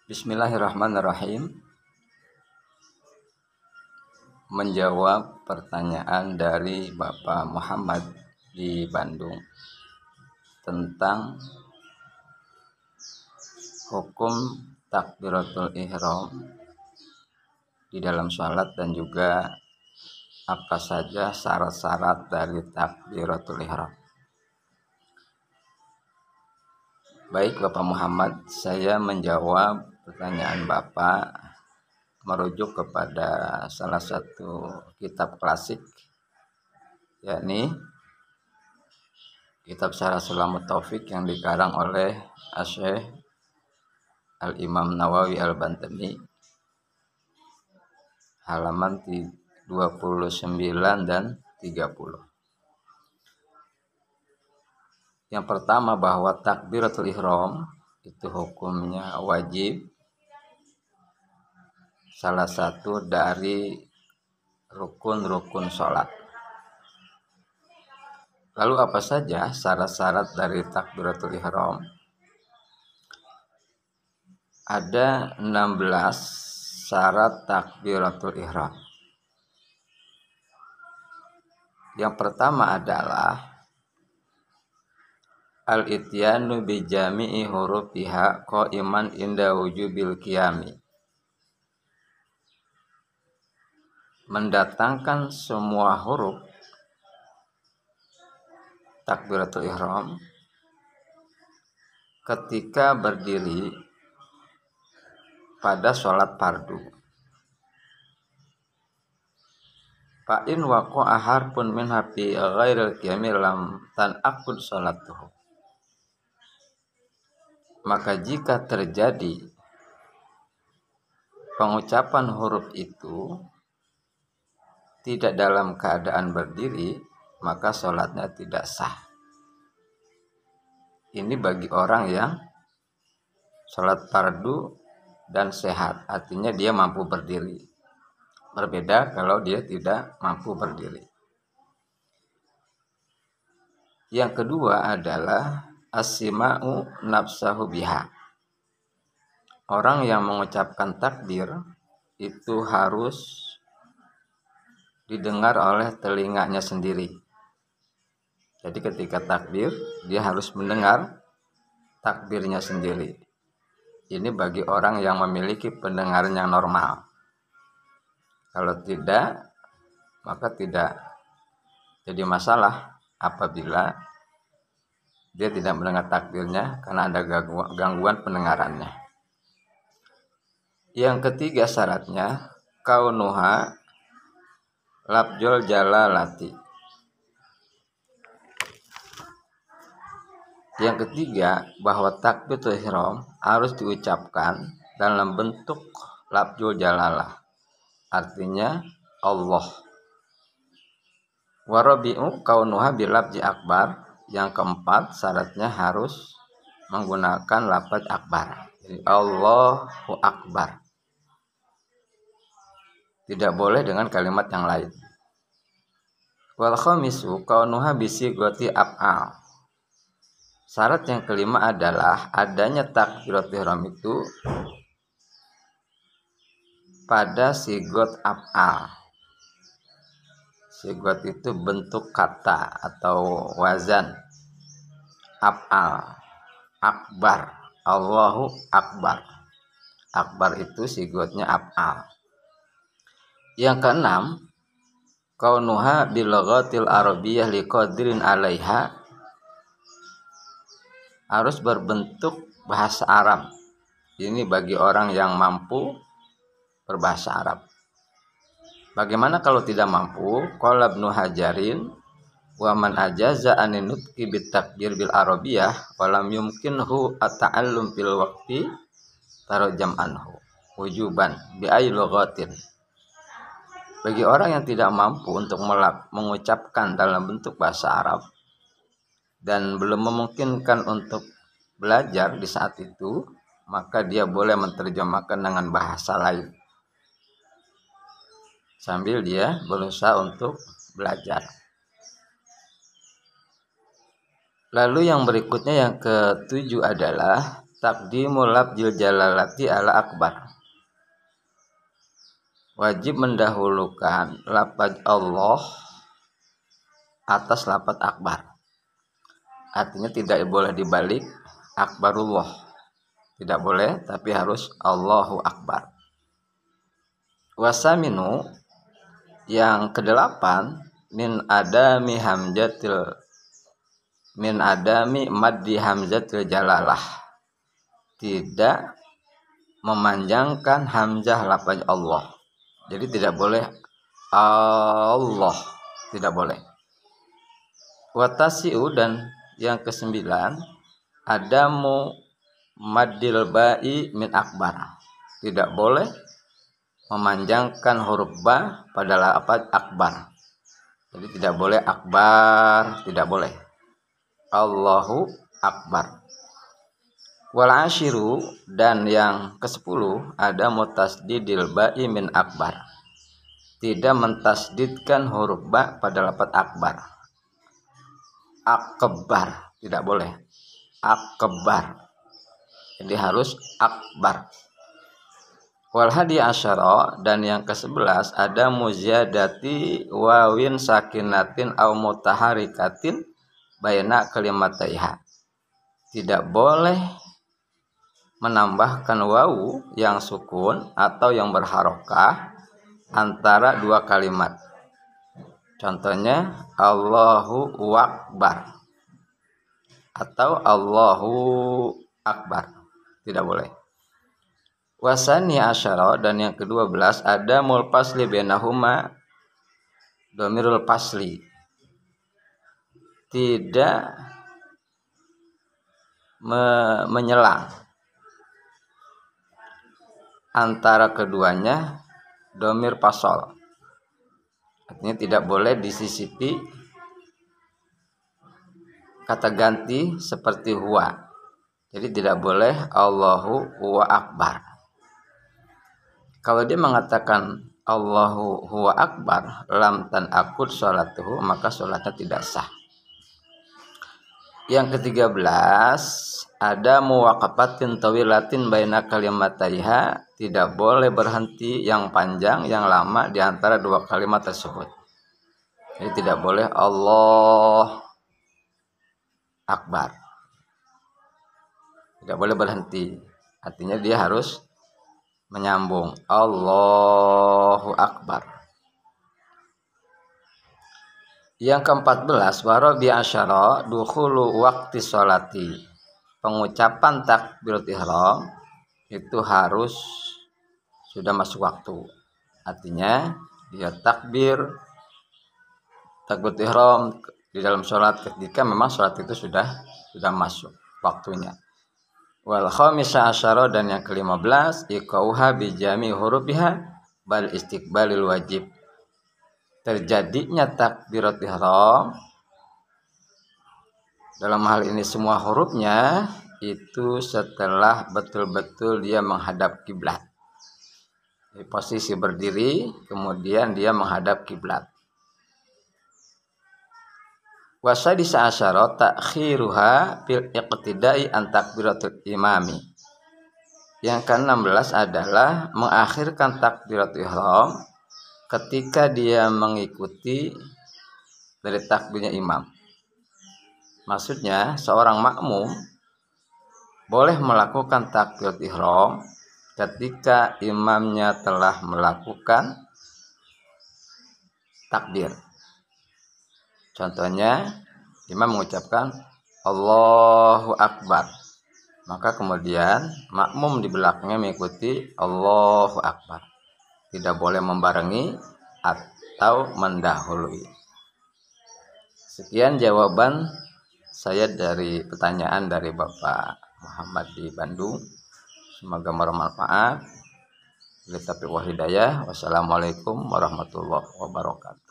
Bismillahirrahmanirrahim. Menjawab pertanyaan dari Bapak Muhammad di Bandung tentang hukum takbiratul ihram di dalam sholat dan juga apa saja syarat-syarat dari takbiratul ihram. Baik Bapak Muhammad, saya menjawab pertanyaan Bapak merujuk kepada salah satu kitab klasik, yakni kitab Syarah Sulamut Taufik yang dikarang oleh Asy-Syaikh Al-Imam Nawawi Al-Bantani, halaman 29 dan 30. Yang pertama, bahwa takbiratul ihram itu hukumnya wajib, salah satu dari rukun-rukun sholat. Lalu apa saja syarat-syarat dari takbiratul ihram? Ada 16 syarat takbiratul ihram. Yang pertama adalah al-ityanu bi jami'i hurufiha qa'iman inda wujubil qiyami. Mendatangkan semua huruf takbiratul ihram ketika berdiri pada sholat fardu. Fa in waqa'a harfun minha fi ghairil qiyami lam tanaqud sholatuhu. Maka jika terjadi pengucapan huruf itu tidak dalam keadaan berdiri, maka sholatnya tidak sah. Ini bagi orang yang sholat fardu dan sehat, artinya dia mampu berdiri. Berbeda kalau dia tidak mampu berdiri. Yang kedua adalah as-sima'u nafsahu biha. Orang yang mengucapkan takbir itu harus didengar oleh telinganya sendiri. Jadi ketika takbir, dia harus mendengar takbirnya sendiri. Ini bagi orang yang memiliki pendengaran yang normal. Kalau tidak, maka tidak jadi masalah apabila dia tidak mendengar takbirnya karena ada gangguan pendengarannya. Yang ketiga syaratnya kaunuha labjul jalalati. Yang ketiga, bahwa takbiratul ihram harus diucapkan dalam bentuk labjul jalalah, artinya Allah. Warabi'u kaunuha bilabji akbar. Yang keempat, syaratnya harus menggunakan lafaz akbar. Jadi Allahu Akbar. Tidak boleh dengan kalimat yang lain. Wal khamisu kaunuha bisigati af'al. Syarat yang kelima adalah adanya takbiratul ihram itu pada sigot af'al. Sigot itu bentuk kata atau wazan. Af'al, akbar, Allahu Akbar. Akbar itu sigotnya af'al. Yang keenam, kaunuha bilughatil arabiyyah liqadirin 'alaiha, harus berbentuk bahasa Arab. Ini bagi orang yang mampu berbahasa Arab. Bagaimana kalau tidak mampu? Qala Ibnu Hajarin wa man ajaza anin nutqi bit takbir bil arabiyyah wa lam yumkinhu at-ta'allum fil waqti tarjam anhu wujuban bi ayyi lughatin. Bagi orang yang tidak mampu untuk mengucapkan dalam bentuk bahasa Arab dan belum memungkinkan untuk belajar di saat itu, maka dia boleh menerjemahkan dengan bahasa lain sambil dia berusaha untuk belajar. Lalu yang berikutnya, yang ketujuh adalah Taqdimul lafzil jalalati ala akbar. Wajib mendahulukan lafaz Allah atas lafaz akbar. Artinya tidak boleh dibalik akbarullah. Tidak boleh, tapi harus Allahu Akbar. Wasaminu yang kedelapan min adami maddi hamzatil jalalah. Tidak memanjangkan hamzah lafaz Allah. Jadi tidak boleh Allah, tidak boleh. Watasi'u dan yang kesembilan adamu maddil ba'i min akbar. Tidak boleh memanjangkan huruf ba pada lafaz akbar. Jadi tidak boleh akbar, tidak boleh. Allahu Akbar. Wal ashiru dan yang ke-10 ada mutasdidil ba'i min akbar. Tidak mentasdidkan huruf ba pada lafaz akbar. Akbar, tidak boleh. Akbar. Jadi harus akbar. Wal hadi asyara dan yang ke-11 ada muzyadati wawin sakinatin au mutaharikatin baina kalimataiha. Tidak boleh menambahkan wawu yang sukun atau yang berharokah antara dua kalimat. Contohnya Allahu Akbar atau Allahu Akbar. Tidak boleh. Wasani asyara dan yang ke-12 ada mulpasli bainahuma dhamirul pasli. Tidak menyelang antara keduanya dhamir pasol. Artinya tidak boleh disisipi kata ganti seperti huwa. Jadi tidak boleh Allahu huwa akbar. Kalau dia mengatakan Allahu huwa akbar lam tan akut sholatuhu, maka sholatnya tidak sah. Yang ke-13 ada muwaqafatin tawilatin baina kalimataiha. Tidak boleh berhenti yang panjang, yang lama di antara dua kalimat tersebut. Jadi tidak boleh Allah Akbar. Tidak boleh berhenti. Artinya dia harus menyambung Allahu Akbar. Yang ke-14 warabi asyara dukhulu waqti sholati. Pengucapan takbiratul ihram itu harus sudah masuk waktu. Artinya dia takbiratul ihram di dalam sholat ketika memang sholat itu sudah masuk waktunya. Wal khamisa asyara dan yang ke-15 iqauha bi jami hurufiha bal istiqbalil wajib. Terjadinya takbiratul ihram dalam hal ini semua hurufnya itu setelah betul-betul dia menghadap kiblat. Di posisi berdiri kemudian dia menghadap kiblat. Wasadisa asyara ta'khiruha fil iqtidai an takbiratul imami. Yang ke-16 adalah mengakhirkan takbiratul ihram ketika dia mengikuti dari takbirnya imam. Maksudnya seorang makmum boleh melakukan takbiratul ihram ketika imamnya telah melakukan takbir. Contohnya imam mengucapkan Allahu Akbar. Maka kemudian makmum di belakangnya mengikuti Allahu Akbar. Tidak boleh membarengi atau mendahului. Sekian jawaban saya dari pertanyaan dari Bapak Muhammad di Bandung. Semoga bermanfaat. Wassalamualaikum warahmatullahi wabarakatuh.